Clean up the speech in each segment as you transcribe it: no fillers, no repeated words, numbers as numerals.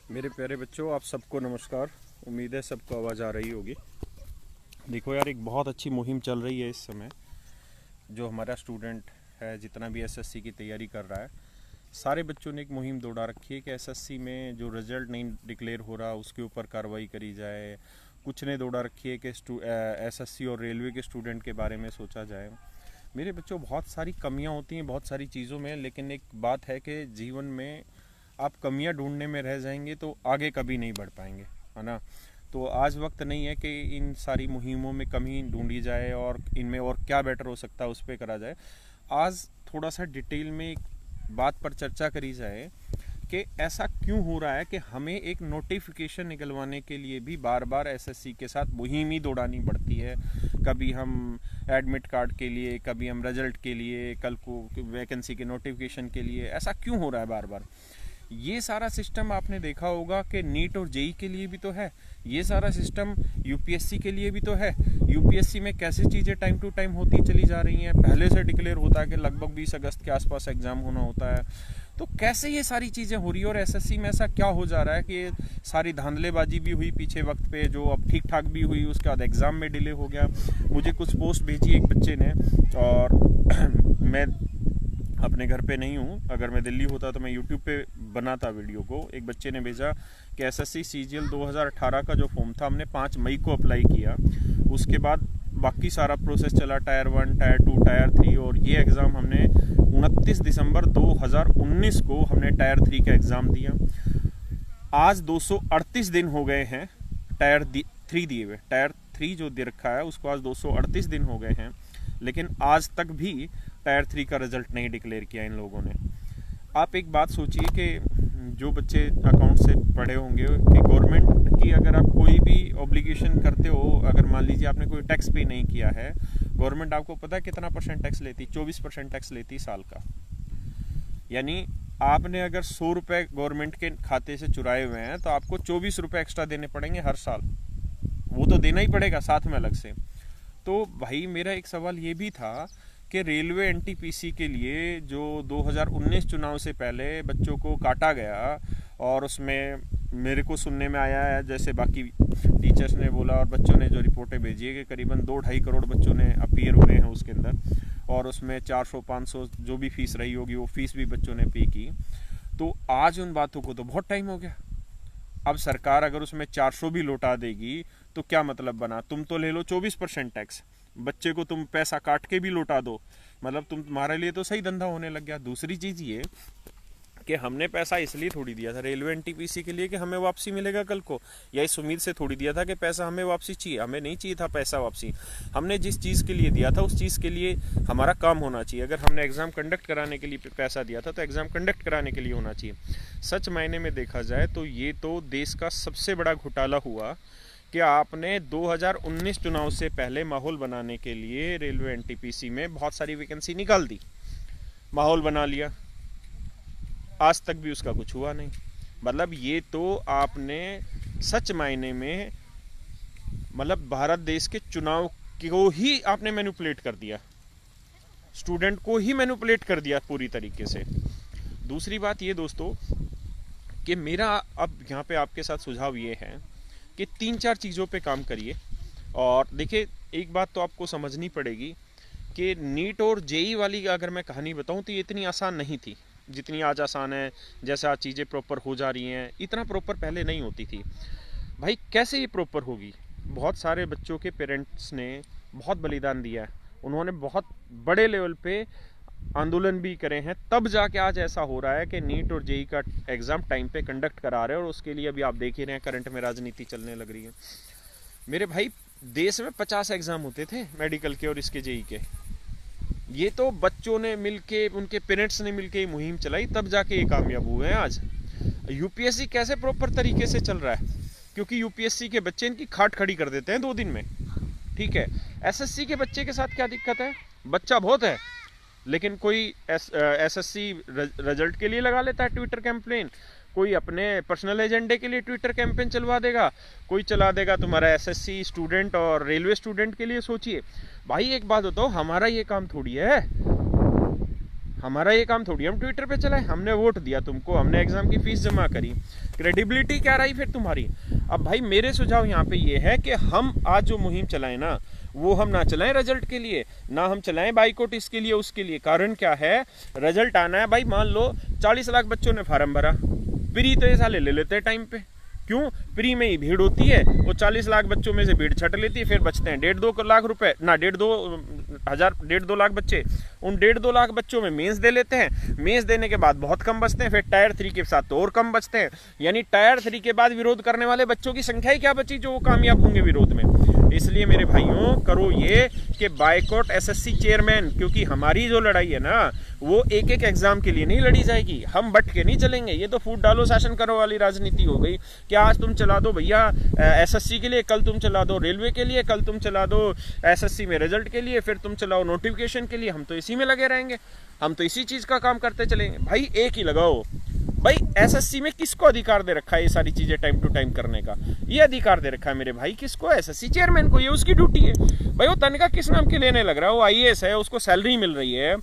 मेरे प्यारे बच्चों, आप सबको नमस्कार। उम्मीद है सबको आवाज़ आ रही होगी। देखो यार, एक बहुत अच्छी मुहिम चल रही है इस समय। जो हमारा स्टूडेंट है, जितना भी एसएससी की तैयारी कर रहा है, सारे बच्चों ने एक मुहिम दौड़ा रखी है कि एसएससी में जो रिजल्ट नहीं डिक्लेयर हो रहा उसके ऊपर कार्रवाई करी जाए। कुछ ने दौड़ा रखी है कि एसएससी और रेलवे के स्टूडेंट के बारे में सोचा जाए। मेरे बच्चों, बहुत सारी कमियां होती हैं बहुत सारी चीज़ों में, लेकिन एक बात है कि जीवन में आप कमियां ढूंढने में रह जाएंगे तो आगे कभी नहीं बढ़ पाएंगे, है ना। तो आज वक्त नहीं है कि इन सारी मुहिमों में कमी ढूंढी जाए और इनमें और क्या बेटर हो सकता है उस पर करा जाए। आज थोड़ा सा डिटेल में एक बात पर चर्चा करी जाए कि ऐसा क्यों हो रहा है कि हमें एक नोटिफिकेशन निकलवाने के लिए भी बार बार एसएससी के साथ मुहिम ही दौड़ानी पड़ती है। कभी हम एडमिट कार्ड के लिए, कभी हम रिजल्ट के लिए, कल को वैकेंसी के नोटिफिकेशन के लिए। ऐसा क्यों हो रहा है बार बार? ये सारा सिस्टम आपने देखा होगा कि नीट और जेई के लिए भी तो है, ये सारा सिस्टम यूपीएससी के लिए भी तो है। यूपीएससी में कैसे चीज़ें टाइम टू टाइम होती चली जा रही हैं। पहले से डिक्लेयर होता है कि लगभग 20 अगस्त के आसपास एग्जाम होना होता है। तो कैसे ये सारी चीज़ें हो रही है और एसएससी में ऐसा क्या हो जा रहा है कि ये सारी धांधलेबाजी भी हुई पीछे वक्त पे, जो अब ठीक ठाक भी हुई, उसके बाद एग्ज़ाम में डिले हो गया। मुझे कुछ पोस्ट भेजी एक बच्चे ने, और मैं अपने घर पे नहीं हूँ। अगर मैं दिल्ली होता तो मैं यूट्यूब पे बनाता वीडियो को। एक बच्चे ने भेजा कि एसएससी सीजीएल 2018 का जो फॉर्म था, हमने 5 मई को अप्लाई किया। उसके बाद बाकी सारा प्रोसेस चला, टायर 1, टायर 2, टायर 3, और ये एग्ज़ाम हमने 29 दिसंबर 2019 को हमने टायर 3 का एग्ज़ाम दिया। आज 238 दिन हो गए हैं टायर 3 दिए हुए। टायर 3 जो दे रखा है उसको आज 238 दिन हो गए हैं, लेकिन आज तक भी टायर 3 का रिजल्ट नहीं डिक्लेयर किया इन लोगों ने। आप एक बात सोचिए कि जो बच्चे अकाउंट से पढ़े होंगे कि गवर्नमेंट की अगर आप कोई भी ऑब्लिगेशन करते हो, अगर मान लीजिए आपने कोई टैक्स पे नहीं किया है, गवर्नमेंट आपको पता है कितना % टैक्स लेती? 24% टैक्स लेती साल का। यानी आपने अगर 100 रुपये गवर्नमेंट के खाते से चुराए हुए हैं तो आपको 24 रुपये एक्स्ट्रा देने पड़ेंगे हर साल। वो तो देना ही पड़ेगा साथ में अलग से। तो भाई मेरा एक सवाल ये भी था कि रेलवे एनटीपीसी के लिए जो 2019 चुनाव से पहले बच्चों को काटा गया, और उसमें मेरे को सुनने में आया है, जैसे बाकी टीचर्स ने बोला और बच्चों ने जो रिपोर्टें भेजी है, कि करीबन 2-2.5 करोड़ बच्चों ने अपीयर हुए हैं उसके अंदर, और उसमें 400-500 जो भी फीस रही होगी वो फीस भी बच्चों ने पे की। तो आज उन बातों को तो बहुत टाइम हो गया। अब सरकार अगर उसमें 400 भी लौटा देगी तो क्या मतलब बना? तुम तो ले लो 24% टैक्स, बच्चे को तुम पैसा काट के भी लौटा दो, मतलब तुम्हारे लिए तो सही धंधा होने लग गया। दूसरी चीज़ ये कि हमने पैसा इसलिए थोड़ी दिया था रेलवे एनटीपीसी के लिए कि हमें वापसी मिलेगा कल को, या इस उम्मीद से थोड़ी दिया था कि पैसा हमें वापसी चाहिए। हमें नहीं चाहिए था पैसा वापसी। हमने जिस चीज़ के लिए दिया था उस चीज़ के लिए हमारा काम होना चाहिए। अगर हमने एग्ज़ाम कंडक्ट कराने के लिए पैसा दिया था तो एग्ज़ाम कंडक्ट कराने के लिए होना चाहिए। सच मायने में देखा जाए तो ये तो देश का सबसे बड़ा घोटाला हुआ कि आपने 2019 चुनाव से पहले माहौल बनाने के लिए रेलवे एनटीपीसी में बहुत सारी वैकेंसी निकाल दी, माहौल बना लिया, आज तक भी उसका कुछ हुआ नहीं। मतलब ये तो आपने सच मायने में, मतलब भारत देश के चुनाव को ही आपने मैनिपुलेट कर दिया, स्टूडेंट को ही मैनिपुलेट कर दिया पूरी तरीके से। दूसरी बात ये दोस्तों कि मेरा अब यहाँ पे आपके साथ सुझाव ये है कि 3-4 चीज़ों पे काम करिए। और देखिए, एक बात तो आपको समझनी पड़ेगी कि नीट और जेई वाली अगर मैं कहानी बताऊँ तो ये इतनी आसान नहीं थी जितनी आज आसान है। जैसे आज चीज़ें प्रॉपर हो जा रही हैं, इतना प्रॉपर पहले नहीं होती थी। भाई कैसे ये प्रॉपर होगी? बहुत सारे बच्चों के पेरेंट्स ने बहुत बलिदान दिया है, उन्होंने बहुत बड़े लेवल पे आंदोलन भी करे हैं, तब जाके आज ऐसा हो रहा है कि नीट और जेई का एग्ज़ाम टाइम पे कंडक्ट करा रहे हैं। और उसके लिए अभी आप देख ही रहे हैं, करंट में राजनीति चलने लग रही है। मेरे भाई, देश में 50 एग्ज़ाम होते थे मेडिकल के और इसके जेई के। ये तो बच्चों ने मिलके, उनके पेरेंट्स ने मिलके मुहिम चलाई, तब जाके ये कामयाब हुए हैं आज। यूपीएससी कैसे प्रॉपर तरीके से चल रहा है? क्योंकि यूपीएससी के बच्चे इनकी खाट खड़ी कर देते हैं 2 दिन में, ठीक है। एसएससी के बच्चे के साथ क्या दिक्कत है? बच्चा बहुत है, लेकिन कोई एसएससी रिजल्ट के लिए लगा लेता है ट्विटर कैंपेन, कोई अपने पर्सनल एजेंडे के लिए ट्विटर कैंपेन चलवा देगा, कोई चला देगा तुम्हारा एसएससी स्टूडेंट और रेलवे स्टूडेंट के लिए। सोचिए भाई, एक बात बताओ, हमारा ये काम थोड़ी है। हमारा ये काम थोड़ी हम ट्विटर पे चलाए, हमने वोट दिया तुमको, हमने एग्जाम की फीस जमा करी, क्रेडिबिलिटी क्या रही फिर तुम्हारी। अब भाई मेरे सुझाव यहाँ पे ये है कि हम आज जो मुहिम चलाएं ना, वो हम ना चलाएं रिजल्ट के लिए, ना हम चलाएं बाइकआउट इसके लिए उसके लिए। कारण क्या है, रिजल्ट आना है भाई। मान लो 40 लाख बच्चों ने फार्म भरा, प्री तो ये साले ले लेते हैं टाइम पे। क्यों? प्री में ही भीड़ होती है, वो 40 लाख बच्चों में से भीड़ छट लेती है, फिर बचते हैं 1.5-2 लाख रुपए ना, 1.5 लाख बच्चे। उन 1.5-2 लाख बच्चों में मेंस दे लेते हैं, मेंस देने के बाद बहुत कम बचते हैं, फिर टायर 3 के साथ तो और कम बचते हैं। यानी टायर 3 के बाद विरोध करने वाले बच्चों की संख्या ही क्या बची जो वो कामयाब होंगे विरोध में। इसलिए मेरे भाइयों करो ये कि बाइकआउट एसएससी चेयरमैन, क्योंकि हमारी जो लड़ाई है ना वो एक एक एग्जाम के लिए नहीं लड़ी जाएगी, हम बट के नहीं चलेंगे। ये तो फूट डालो शासन करो वाली राजनीति हो गई कि आज तुम चला दो भैया एसएससी के लिए, कल तुम चला दो रेलवे के लिए, कल तुम चला दो एसएससी में रिजल्ट के लिए, फिर तुम चलाओ नोटिफिकेशन के लिए। हम तो इसी में लगे रहेंगे, हम तो इसी चीज का काम करते चलेंगे। भाई एक ही लगाओ। भाई एसएससी में किसको अधिकार दे रखा है ये सारी चीजें टाइम टू टाइम करने का? ये अधिकार दे रखा है मेरे भाई किसको? एसएससी चेयरमैन को। ये उसकी ड्यूटी है भाई। वो तनख्वाह किस नाम के लेने लग रहा है? वो आईएएस है, उसको सैलरी मिल रही है।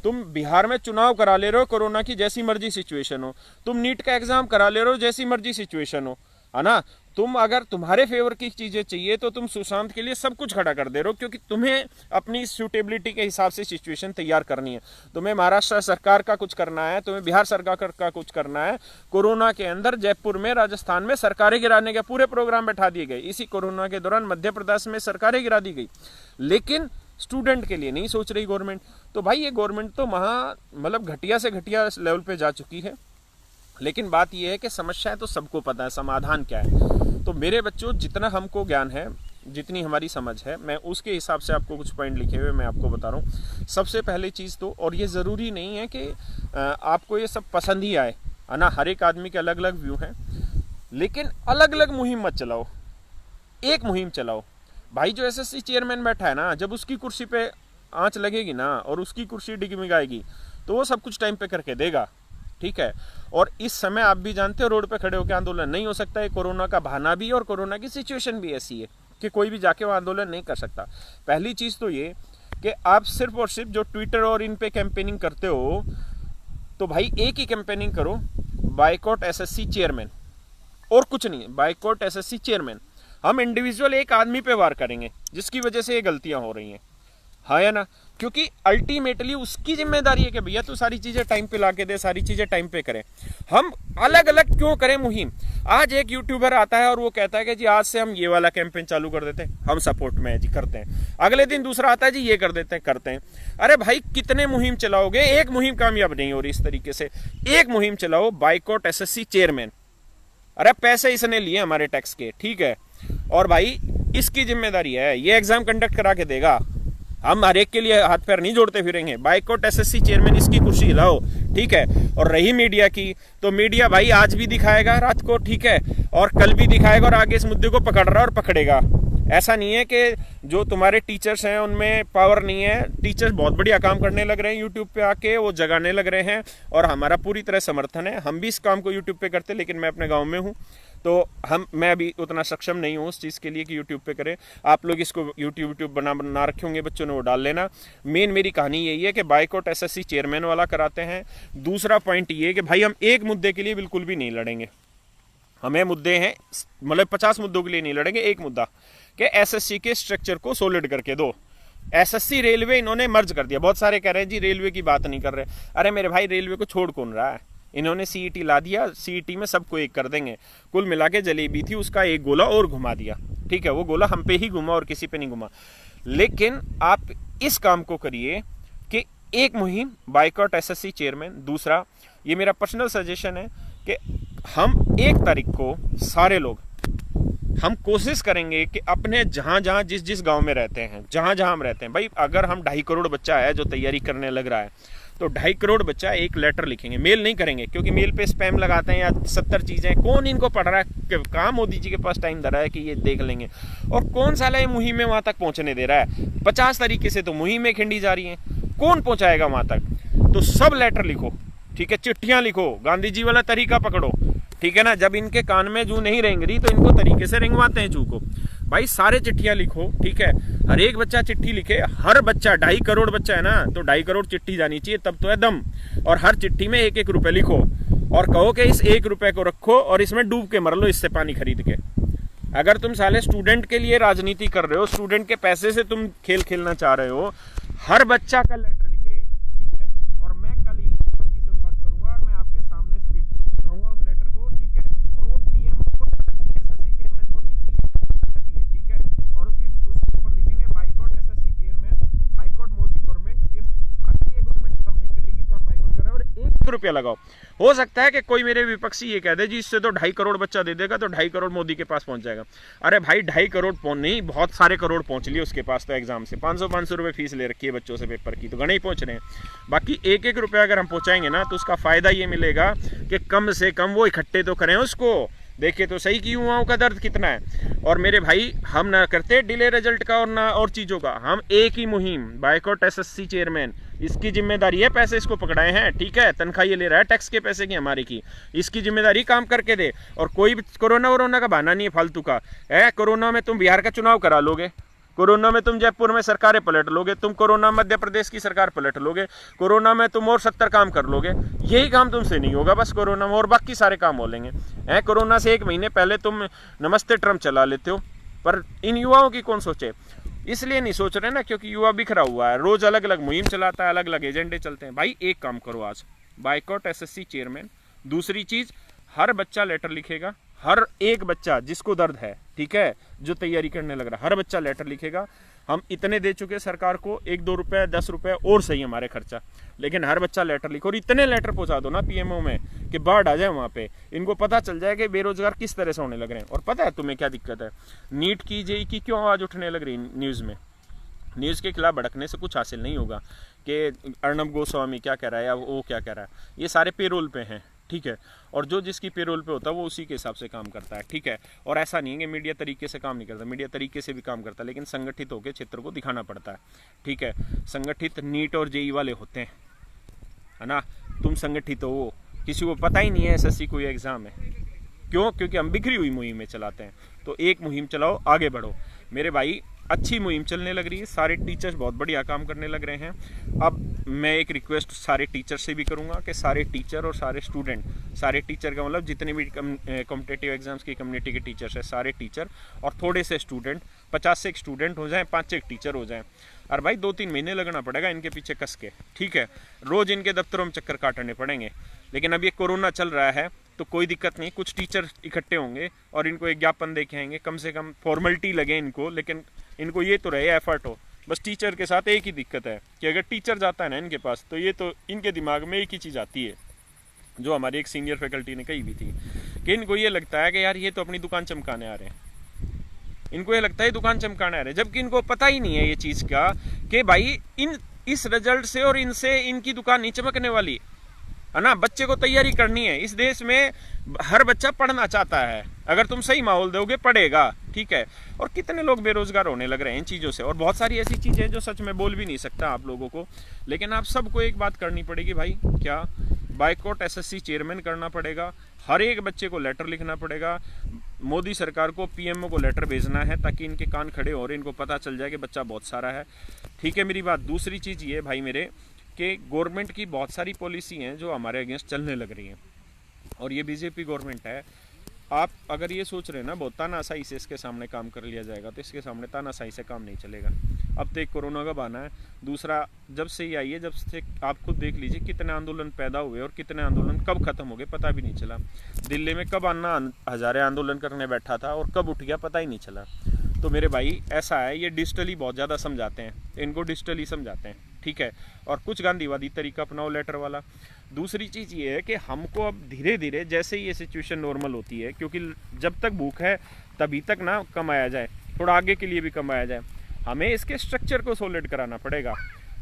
तुम बिहार में चुनाव करा ले रहे हो, कोरोना की जैसी मर्जी सिचुएशन हो। तुम नीट का एग्जाम करा ले रहे हो, जैसी मर्जी सिचुएशन हो, है ना। तुम अगर तुम्हारे फेवर की चीजें चाहिए तो तुम सुशांत के लिए सब कुछ खड़ा कर दे रहे हो, क्योंकि तुम्हें अपनी सूटेबिलिटी के हिसाब से सिचुएशन तैयार करनी है। तुम्हें महाराष्ट्र सरकार का कुछ करना है, तुम्हें बिहार सरकार का कुछ करना है। कोरोना के अंदर जयपुर में, राजस्थान में सरकारें गिराने के पूरे प्रोग्राम बैठा दिए गए। इसी कोरोना के दौरान मध्य प्रदेश में सरकारें गिरा दी गई, लेकिन स्टूडेंट के लिए नहीं सोच रही गवर्नमेंट। तो भाई ये गवर्नमेंट तो मतलब घटिया से घटिया लेवल पे जा चुकी है। लेकिन बात यह है कि समस्या है तो सबको पता है, समाधान क्या है। तो मेरे बच्चों, जितना हमको ज्ञान है, जितनी हमारी समझ है, मैं उसके हिसाब से आपको कुछ पॉइंट लिखे हुए मैं आपको बता रहा हूँ। सबसे पहली चीज़ तो, और ये ज़रूरी नहीं है कि आपको ये सब पसंद ही आए, है ना। हर एक आदमी के अलग अलग व्यू हैं, लेकिन अलग अलग मुहिम मत चलाओ, एक मुहिम चलाओ। भाई जो एसएससी चेयरमैन बैठा है ना, जब उसकी कुर्सी पे आंच लगेगी ना और उसकी कुर्सी डिगमिगाएगी तो वो सब कुछ टाइम पे करके देगा, ठीक है। और इस समय आप भी जानते हो रोड पे खड़े होकर आंदोलन नहीं हो सकता है। कोरोना का बहाना भी और कोरोना की सिचुएशन भी ऐसी है कि कोई भी जाके वो आंदोलन नहीं कर सकता। पहली चीज़ तो ये कि आप सिर्फ और सिर्फ जो ट्विटर और इन पे कैंपेनिंग करते हो, तो भाई एक ही कैंपेनिंग करो, बाइकआउट एसएससी चेयरमैन, और कुछ नहीं, बाइकआउट एसएससी चेयरमैन। हम इंडिविजुअल एक आदमी पे वार करेंगे जिसकी वजह से ये गलतियां हो रही हैं, हाँ या ना। क्योंकि अल्टीमेटली उसकी जिम्मेदारी है कि भैया तू सारी चीजें टाइम पे ला के दे, सारी चीजें टाइम पे करें। हम अलग अलग क्यों करें मुहिम? आज एक यूट्यूबर आता है और वो कहता है कि जी आज से हम ये वाला कैंपेन चालू कर देते हैं, हम सपोर्ट में है जी, करते हैं। अगले दिन दूसरा आता है जी ये कर देते हैं, करते हैं। अरे भाई कितने मुहिम चलाओगे? एक मुहिम कामयाब नहीं हो रही इस तरीके से। एक मुहिम चलाओ, बाइकआउट एसएससी चेयरमैन। अरे पैसे इसने लिए हमारे टैक्स के, ठीक है, और भाई इसकी जिम्मेदारी है, ये एग्जाम कंडक्ट करा के देगा। हम हर एक के लिए हाथ पैर नहीं जोड़ते फिरेंगे। बाइकआउट एसएससी चेयरमैन, इसकी कुर्सी हिलाओ, ठीक है। और रही मीडिया की, तो मीडिया भाई आज भी दिखाएगा रात को, ठीक है, और कल भी दिखाएगा, और आगे इस मुद्दे को पकड़ रहा है और पकड़ेगा। ऐसा नहीं है कि जो तुम्हारे टीचर्स हैं उनमें पावर नहीं है। टीचर्स बहुत बढ़िया काम करने लग रहे हैं यूट्यूब पे आके, वो जगाने लग रहे हैं, और हमारा पूरी तरह समर्थन है। हम भी इस काम को यूट्यूब पे करते, लेकिन मैं अपने गाँव में हूँ, तो मैं अभी उतना सक्षम नहीं हूँ उस चीज़ के लिए कि यूट्यूब पे करें। आप लोग इसको यूट्यूब बना रखे होंगे बच्चों ने, वो डाल लेना। मेन मेरी कहानी यही है कि बाइकआउट एसएससी चेयरमैन वाला कराते हैं। दूसरा पॉइंट ये है कि भाई हम एक मुद्दे के लिए बिल्कुल भी नहीं लड़ेंगे। हमें मुद्दे हैं, मतलब 50 मुद्दों के लिए नहीं लड़ेंगे। एक मुद्दा कि एसएससी के स्ट्रक्चर को सॉलिड करके दो। एसएससी रेलवे इन्होंने मर्ज कर दिया। बहुत सारे कह रहे हैं जी रेलवे की बात नहीं कर रहे। अरे मेरे भाई, रेलवे को छोड़ कौन रहा है? इन्होंने सीईटी ला दिया, सीईटी में सबको एक कर देंगे। कुल मिला के जलेबी थी, उसका एक गोला और घुमा दिया, ठीक है। वो गोला हम पे ही घुमा और किसी पे नहीं घुमा। लेकिन आप इस काम को करिए कि एक मुहिम, बाइकआउट एसएससी चेयरमैन। दूसरा, ये मेरा पर्सनल सजेशन है कि हम 1 तारीख को सारे लोग हम कोशिश करेंगे कि अपने जहां जहां जिस जिस गांव में रहते हैं, जहां जहां हम रहते हैं, भाई अगर हम 2.5 करोड़ बच्चा है जो तैयारी करने लग रहा है, तो 2.5 करोड़ बच्चा एक लेटर लिखेंगे। मेल नहीं करेंगे, क्योंकि मेल पे स्पैम लगाते हैं या 70 चीजें। कौन इनको पढ़ रहा है? कहाँ मोदी जी के पास टाइम दे रहा है कि ये देख लेंगे? और कौन साला ये मुहिम में वहां तक पहुंचने दे रहा है? 50 तरीके से तो मुहिमें खिंडी जा रही हैं, कौन पहुंचाएगा वहां तक? तो सब लेटर लिखो, ठीक है, चिट्ठियां लिखो, गांधी जी वाला तरीका पकड़ो, ठीक है ना। जब इनके कान में जू नहीं रेंग रही तो इनको तरीके से रेंगवाते हैं जू को। भाई सारे चिट्ठियां लिखो, ठीक है, हर एक बच्चा चिट्ठी लिखे, हर बच्चा 2.5 करोड़ बच्चा है ना, तो 2.5 करोड़ चिट्ठी जानी चाहिए, तब तो है दम। और हर चिट्ठी में 1-1 रुपए लिखो और कहो कि इस 1 रुपए को रखो और इसमें डूब के मर लो इससे पानी खरीद के। अगर तुम साले स्टूडेंट के लिए राजनीति कर रहे हो, स्टूडेंट के पैसे से तुम खेल खेलना चाह रहे हो, हर बच्चा का लेटर लिखे, ठीक है, और मैं कल ही की शुरुआत करूंगा और मैं आपके सामने स्पीड करूंगा उस लेटर को, ठीक है, और वो पीएम को एसएससी चेयरमैन को नहीं चाहिए, ठीक है, और उसके ऊपर लिखेंगे boycott SSC chairman, boycott Modi government, ये गवर्नमेंट काम नहीं करेगी तो हम बाइकआउट कर रहे हैं, और 1 रुपया लगाओ। हो सकता है कि कोई मेरे विपक्षी ये कह दे जी इससे तो 2.5 करोड़ बच्चा दे देगा तो 2.5 करोड़ मोदी के पास पहुंच जाएगा। अरे भाई 2.5 करोड़ नहीं, बहुत सारे करोड़ पहुंच लिए उसके पास तो एग्जाम से। 500 रुपए फीस ले रखी है बच्चों से पेपर की, तो घने ही पहुंच रहे हैं। बाकी 1-1 रुपया अगर हम पहुंचाएंगे ना तो उसका फायदा ये मिलेगा कि कम से कम वो इकट्ठे तो करें उसको। देखिए तो सही कि युवाओं का दर्द कितना है। और मेरे भाई हम ना करते डिले रिजल्ट का और ना और चीज़ों का, हम एक ही मुहिम बाइकआउट एसएससी चेयरमैन, इसकी जिम्मेदारी है, पैसे इसको पकड़ाए हैं, ठीक है, तनख्वाह ये ले रहा है टैक्स के पैसे की हमारी की, इसकी जिम्मेदारी काम करके दे। और कोई भी कोरोना का बहाना नहीं है फालतू का है। कोरोना में तुम बिहार का चुनाव करा लोगे, कोरोना में तुम जयपुर में सरकारें पलट लोगे, तुम कोरोना मध्य प्रदेश की सरकार पलट लोगे, कोरोना में तुम और 70 काम कर लोगे, यही काम तुमसे नहीं होगा बस कोरोना में, और बाकी सारे काम हो लेंगे। हैं, कोरोना से 1 महीने पहले तुम नमस्ते ट्रम्प चला लेते हो, पर इन युवाओं की कौन सोचे? इसलिए नहीं सोच रहे ना क्योंकि युवा बिखरा हुआ है, रोज अलग अलग मुहिम चलाता है, अलग अलग एजेंडे चलते हैं। भाई एक काम करो आज, बाइकआउट एसएससी चेयरमैन। दूसरी चीज, हर बच्चा लेटर लिखेगा, हर एक बच्चा जिसको दर्द है, ठीक है, जो तैयारी करने लग रहा है, हर बच्चा लेटर लिखेगा। हम इतने दे चुके सरकार को, 1-2 रुपए 10 रुपए और सही हमारे खर्चा, लेकिन हर बच्चा लेटर लिखो। और इतने लेटर पहुंचा दो ना पीएमओ में कि बाढ़ आ जाए वहां पे, इनको पता चल जाए कि बेरोजगार किस तरह से होने लग रहे हैं। और पता है तुम्हें क्या दिक्कत है? नीट की जेईई की क्यों आवाज उठने लग रही न्यूज में? न्यूज़ के खिलाफ भड़कने से कुछ हासिल नहीं होगा कि अर्नब गोस्वामी क्या कह रहा है या वो क्या कह रहा है, ये सारे पेरोल पे हैं, ठीक है, और जो जिसकी पेरोल पे होता है वो उसी के हिसाब से काम करता है, ठीक है। और ऐसा नहीं है कि मीडिया तरीके से काम नहीं करता, मीडिया तरीके से भी काम करता है, लेकिन संगठित होकर क्षेत्र को दिखाना पड़ता है, ठीक है। संगठित नीट और जेईई वाले होते हैं, है ना, तुम संगठित हो, किसी को पता ही नहीं है एसएससी कोई एग्जाम है। क्यों? क्योंकि हम बिखरी हुई मुहिमें चलाते हैं। तो एक मुहिम चलाओ, आगे बढ़ो मेरे भाई। अच्छी मुहिम चलने लग रही है, सारे टीचर्स बहुत बढ़िया काम करने लग रहे हैं। अब मैं एक रिक्वेस्ट सारे टीचर से भी करूंगा कि सारे टीचर और सारे स्टूडेंट, सारे टीचर का मतलब जितने भी कॉम्पिटिटिव एग्जाम्स की कम्युनिटी के टीचर्स हैं, सारे टीचर और थोड़े से स्टूडेंट, 50 से एक स्टूडेंट हो जाएं, 5 से एक टीचर हो जाएं। और भाई 2-3 महीने लगना पड़ेगा इनके पीछे कस के, ठीक है, रोज इनके दफ्तरों में चक्कर काटने पड़ेंगे। लेकिन अब ये कोरोना चल रहा है तो कोई दिक्कत नहीं, कुछ टीचर इकट्ठे होंगे और इनको एक ज्ञापन दे के आएंगे, कम से कम फॉर्मेलिटी लगे इनको, लेकिन इनको ये तो रहे एफर्ट हो। बस टीचर के साथ एक ही दिक्कत है कि अगर टीचर जाता है ना इनके पास, तो ये तो इनके दिमाग में एक ही चीज़ आती है जो हमारी एक सीनियर फैकल्टी ने कही भी थी कि इनको ये लगता है कि यार ये तो अपनी दुकान चमकाने आ रहे हैं, इनको ये लगता है दुकान चमकाने आ रहे हैं, जबकि इनको पता ही नहीं है ये चीज़ का कि भाई इस रिजल्ट से और इनसे इनकी दुकान नहीं चमकने वाली, है ना। बच्चे को तैयारी करनी है, इस देश में हर बच्चा पढ़ना चाहता है, अगर तुम सही माहौल दोगे पढ़ेगा, ठीक है। और कितने लोग बेरोजगार होने लग रहे हैं इन चीज़ों से, और बहुत सारी ऐसी चीज़ें हैं जो सच में बोल भी नहीं सकता आप लोगों को, लेकिन आप सबको एक बात करनी पड़ेगी भाई, क्या? बाइकआउट एसएससी चेयरमैन करना पड़ेगा, हर एक बच्चे को लेटर लिखना पड़ेगा, मोदी सरकार को, पीएमओ को लेटर भेजना है ताकि इनके कान खड़े हो रहे, इनको पता चल जाए कि बच्चा बहुत सारा है, ठीक है मेरी बात। दूसरी चीज़ ये भाई मेरे कि गवर्नमेंट की बहुत सारी पॉलिसी हैं जो हमारे अगेंस्ट चलने लग रही हैं, और ये बीजेपी गवर्नमेंट है। आप अगर ये सोच रहे हैं ना बहुत तानाशाही से इसके सामने काम कर लिया जाएगा, तो इसके सामने तानाशाही से काम नहीं चलेगा। अब तो एक कोरोना का बहाना है, दूसरा जब से ये आई है, जब से आप खुद देख लीजिए कितने आंदोलन पैदा हुए और कितने आंदोलन कब खत्म हो गए पता भी नहीं चला। दिल्ली में कब अन्ना हजारे आंदोलन करने बैठा था और कब उठ गया पता ही नहीं चला। तो मेरे भाई ऐसा है, ये डिजिटली बहुत ज़्यादा समझाते हैं, इनको डिजिटली समझाते हैं, ठीक है, और कुछ गांधीवादी तरीका अपनाओ लेटर वाला। दूसरी चीज़ ये है कि हमको अब धीरे धीरे जैसे ही ये सिचुएशन नॉर्मल होती है, क्योंकि जब तक भूख है तभी तक ना कमाया जाए, थोड़ा आगे के लिए भी कमाया जाए, हमें इसके स्ट्रक्चर को सॉलिड कराना पड़ेगा।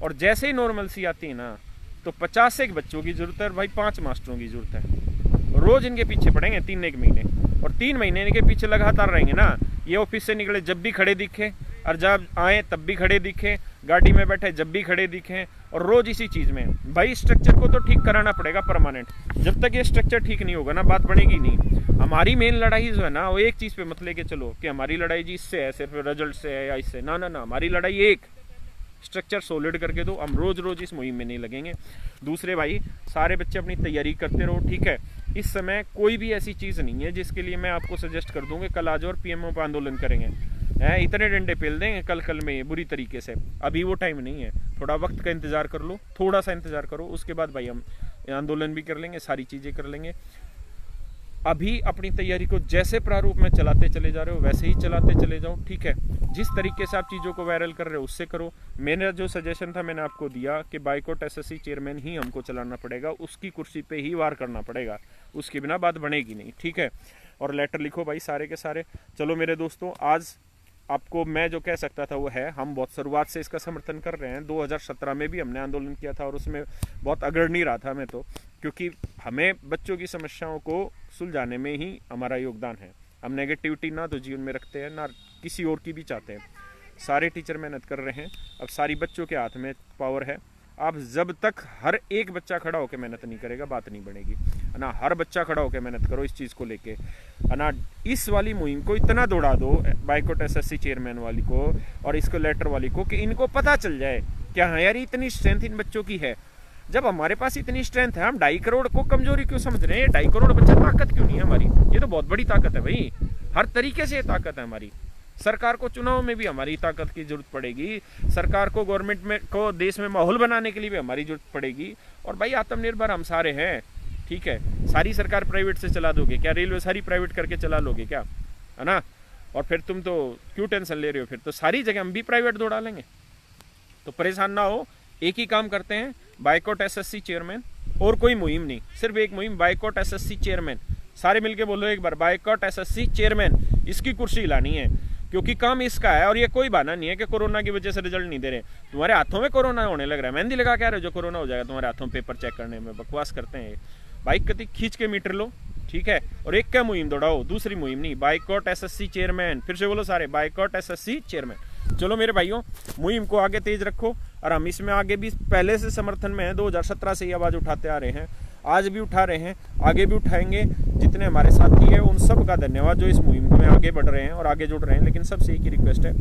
और जैसे ही नॉर्मल सी आती है ना, तो 50 एक बच्चों की ज़रूरत है और भाई 5 मास्टरों की ज़रूरत है। रोज़ इनके पीछे पड़ेंगे 3 महीने, और 3 महीने इनके पीछे लगातार रहेंगे ना। ये ऑफिस से निकले जब भी खड़े दिखे, और जब आए तब भी खड़े दिखे, गाड़ी में बैठे जब भी खड़े दिखें, और रोज इसी चीज में। भाई स्ट्रक्चर को तो ठीक कराना पड़ेगा परमानेंट। जब तक ये स्ट्रक्चर ठीक नहीं होगा ना, बात बनेगी नहीं। हमारी मेन लड़ाई जो है ना, वो एक चीज पे मत लेके चलो कि हमारी लड़ाई जी इससे है, सिर्फ रिजल्ट से है या इससे। ना ना ना, हमारी लड़ाई एक, स्ट्रक्चर सॉलिड करके दो। हम रोज रोज इस मुहिम में नहीं लगेंगे। दूसरे भाई, सारे बच्चे अपनी तैयारी करते रहो, ठीक है। इस समय कोई भी ऐसी चीज नहीं है जिसके लिए मैं आपको सजेस्ट कर दूंगा कल आज और पीएमओ पर आंदोलन करेंगे, इतने डंडे पेल देंगे कल में बुरी तरीके से। अभी वो टाइम नहीं है, थोड़ा वक्त का इंतजार कर लो, थोड़ा सा इंतजार करो, उसके बाद भाई हम आंदोलन भी कर लेंगे, सारी चीजें कर लेंगे। अभी अपनी तैयारी को जैसे प्रारूप में चलाते चले जा रहे हो वैसे ही चलाते चले जाओ, ठीक है। जिस तरीके से आप चीजों को वायरल कर रहे हो उससे करो। मेरा जो सजेशन था मैंने आपको दिया कि बाइकॉट एसएससी चेयरमैन ही हमको चलाना पड़ेगा, उसकी कुर्सी पे ही वार करना पड़ेगा, उसके बिना बात बनेगी नहीं, ठीक है। और लेटर लिखो भाई सारे के सारे। चलो मेरे दोस्तों, आज आपको मैं जो कह सकता था वो है, हम बहुत शुरुआत से इसका समर्थन कर रहे हैं। 2017 में भी हमने आंदोलन किया था और उसमें बहुत अग्रणी रहा था मैं तो, क्योंकि हमें बच्चों की समस्याओं को सुलझाने में ही हमारा योगदान है। हम नेगेटिविटी ना तो जीवन में रखते हैं ना किसी और की भी चाहते हैं। सारे टीचर मेहनत कर रहे हैं, अब सारी बच्चों के हाथ में पावर है। आप जब तक हर एक बच्चा खड़ा होकर मेहनत नहीं करेगा बात नहीं बनेगी, है ना। हर बच्चा खड़ा होकर मेहनत करो इस चीज़ को लेके, है ना। इस वाली मुहिम को इतना दौड़ा दो, बाइकॉट एसएससी चेयरमैन वाली को और इसको लेटर वाली को, कि इनको पता चल जाए क्या हाँ यार इतनी स्ट्रेंथ इन बच्चों की है। जब हमारे पास इतनी स्ट्रेंथ है, हम 2.5 करोड़ को कमजोरी क्यों समझ रहे हैं? 2.5 करोड़ बच्चा ताकत क्यों नहीं है हमारी? ये तो बहुत बड़ी ताकत है भाई, हर तरीके से ताकत है हमारी। सरकार को चुनाव में भी हमारी ताकत की जरूरत पड़ेगी, सरकार को गवर्नमेंट में को देश में माहौल बनाने के लिए भी हमारी जरूरत पड़ेगी। और भाई आत्मनिर्भर हम सारे हैं, ठीक है। सारी सरकार प्राइवेट से चला दोगे क्या? रेलवे सारी प्राइवेट करके चला लोगे क्या, है ना? और फिर तुम तो क्यों टेंशन ले रहे हो? फिर तो सारी जगह हम भी प्राइवेट दौड़ा लेंगे। तो परेशान ना हो, एक ही काम करते हैं, बाइकॉट एसएससी चेयरमैन। और कोई मुहिम नहीं, सिर्फ एक मुहिम, बाइकॉट एसएससी चेयरमैन। सारे मिलके बोलो एक बार, बाइकॉट एसएससी चेयरमैन। इसकी कुर्सी हिलानी है, क्योंकि काम इसका है। और ये कोई बहाना नहीं है कि कोरोना की वजह से रिजल्ट नहीं दे रहे। तुम्हारे हाथों में कोरोना होने लग रहा है, मेहंदी लगा के आ रहे हो जो कोरोना हो जाएगा तुम्हारे हाथों, पेपर चेक करने में बकवास करते हैं। बाइक कति खींच के मीटर लो, ठीक है। और एक क्या मुहिम दौड़ाओ, दूसरी मुहिम नहीं, बाइकॉट एसएससी चेयरमैन। फिर से बोलो सारे, बाइकॉट एसएससी चेयरमैन। चलो मेरे भाइयों, मुहिम को आगे तेज रखो। और हम इसमें आगे भी पहले से समर्थन में है, 2017 से ये आवाज उठाते आ रहे हैं, आज भी उठा रहे हैं, आगे भी उठाएंगे। जितने हमारे साथी हैं उन सब का धन्यवाद जो इस मुहिम में आगे बढ़ रहे हैं और आगे जुड़ रहे हैं। लेकिन सबसे एक ही रिक्वेस्ट है,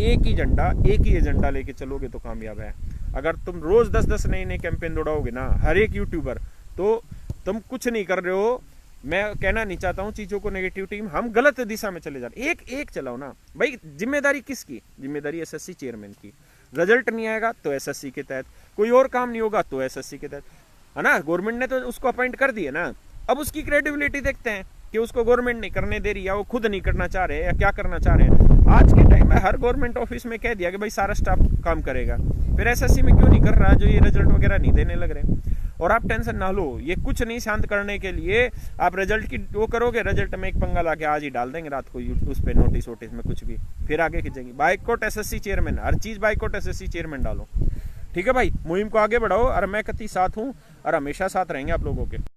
एक ही एजेंडा लेके चलोगे तो कामयाब है। अगर तुम रोज 10-10 नए कैंपेन दौड़ाओगे ना, हर एक यूट्यूबर, तो तुम कुछ नहीं कर रहे हो। मैं कहना नहीं चाहता हूँ चीजों को नेगेटिविटी, हम गलत दिशा में चले जा रहे। एक चलाओ ना भाई। जिम्मेदारी किसकी? जिम्मेदारी एसएससी चेयरमैन की। रिजल्ट नहीं आएगा तो एसएससी के तहत, कोई और काम नहीं होगा तो एसएससी के तहत, है ना। गवर्नमेंट ने तो उसको अपॉइंट कर दिया ना, अब उसकी क्रेडिबिलिटी देखते हैं कि उसको गवर्नमेंट नहीं करने दे रही, या वो खुद नहीं करना चाह रहे हैं, या क्या करना चाह रहे हैं। आज के टाइम में हर गवर्नमेंट ऑफिस में कह दिया कि भाई सारा स्टाफ काम करेगा, फिर एसएससी में क्यों नहीं कर रहा जो ये रिजल्ट वगैरह नहीं देने लग रहे। और आप टेंशन ना लो, ये कुछ नहीं, शांत करने के लिए आप रिजल्ट की वो करोगे, रिजल्ट में एक पंगा ला के आज ही डाल देंगे रात को उस पे नोटिस में कुछ भी, फिर आगे खींचेंगे। बाइकॉट एसएससी चेयरमैन, हर चीज बाइकॉट एसएससी चेयरमैन डालो, ठीक है भाई। मुहिम को आगे बढ़ाओ और मैं कति साथ हूँ और हमेशा साथ रहेंगे आप लोगों के।